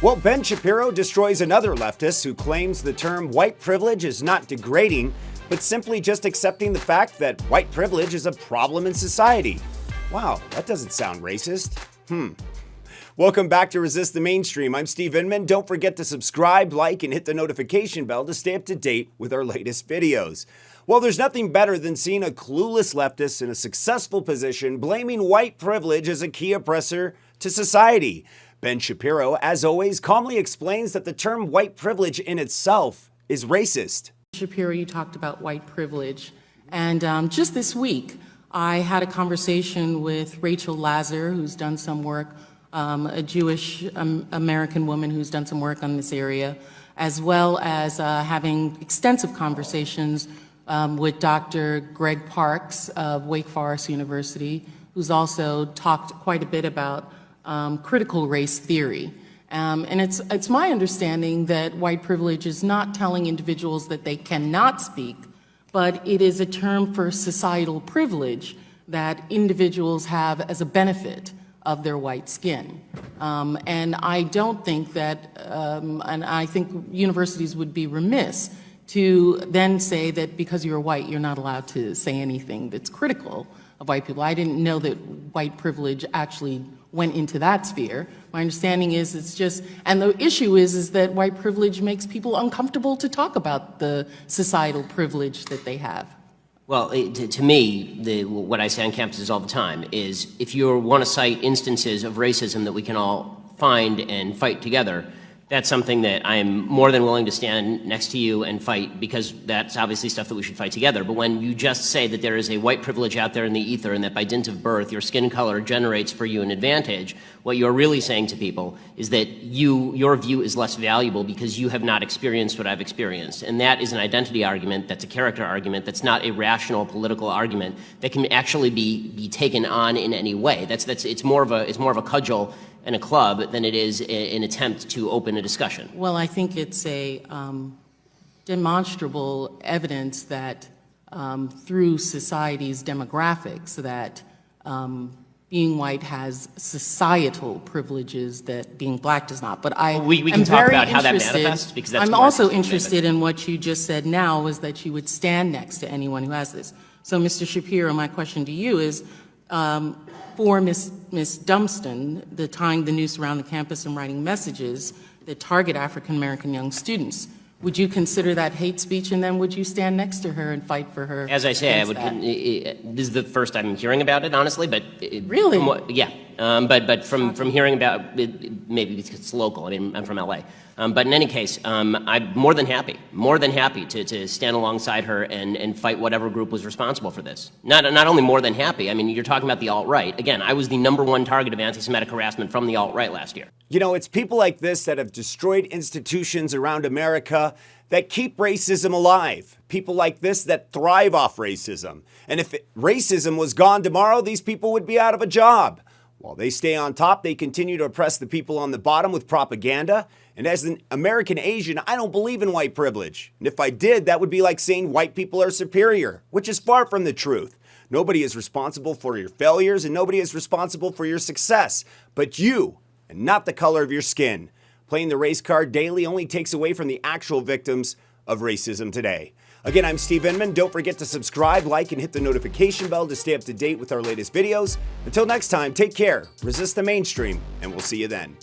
Well, Ben Shapiro destroys another leftist who claims the term white privilege is not degrading, but simply just accepting the fact that white privilege is a problem in society. Wow, that doesn't sound racist. Welcome back to Resist the Mainstream. I'm Steve Inman. Don't forget to subscribe, like, and hit the notification bell to stay up to date with our latest videos. Well, there's nothing better than seeing a clueless leftist in a successful position blaming white privilege as a key oppressor to society. Ben Shapiro, as always, calmly explains that the term white privilege in itself is racist. Shapiro, you talked about white privilege, and just this week, I had a conversation with Rachel Lazar, who's done some work, a Jewish American woman who's done some work on this area, as well as having extensive conversations with Dr. Greg Parks of Wake Forest University, who's also talked quite a bit about critical race theory. And it's my understanding that white privilege is not telling individuals that they cannot speak, but it is a term for societal privilege that individuals have as a benefit of their white skin. And I don't think that, and I think universities would be remiss to then say that because you're white, you're not allowed to say anything that's critical of white people. I didn't know that white privilege actually went into that sphere. My understanding is it's just, and the issue is that white privilege makes people uncomfortable to talk about the societal privilege that they have. Well, to me, what I say on campuses all the time is if you want to cite instances of racism that we can all find and fight together, that's something that I'm more than willing to stand next to you and fight, because that's obviously stuff that we should fight together. But when you just say that there is a white privilege out there in the ether and that by dint of birth your skin color generates for you an advantage, what you're really saying to people is that your view is less valuable because you have not experienced what I've experienced. And that is an identity argument, that's a character argument, that's not a rational political argument that can actually be taken on in any way. It's more of a cudgel and a club than it is an attempt to open a discussion. Well, I think it's a demonstrable evidence that through society's demographics that being white has societal privileges that being black does not. But we can talk about how that manifests, because that's I'm also interested in what you just said now, is that you would stand next to anyone who has this. So, Mr. Shapiro, my question to you is, for Ms. Dunston, the tying the noose around the campus and writing messages that target African-American young students, would you consider that hate speech, and then would you stand next to her and fight for her? As I say, I would. This is the first I'm hearing about it, honestly. But really, yeah. But from hearing about it, maybe because it's local. I mean, I'm from LA. But in any case, I'm more than happy to stand alongside her and fight whatever group was responsible for this. Not only more than happy. I mean, you're talking about the alt-right. Again, I was the #1 target of anti-Semitic harassment from the alt-right last year. You know, it's people like this that have destroyed institutions around America that keep racism alive. People like this that thrive off racism. And if racism was gone tomorrow, these people would be out of a job. While they stay on top, they continue to oppress the people on the bottom with propaganda. And as an American Asian, I don't believe in white privilege. And if I did, that would be like saying white people are superior, which is far from the truth. Nobody is responsible for your failures, and nobody is responsible for your success, but you, and not the color of your skin. Playing the race card daily only takes away from the actual victims of racism today. Again, I'm Steve Inman. Don't forget to subscribe, like, and hit the notification bell to stay up to date with our latest videos. Until next time, take care, resist the mainstream, and we'll see you then.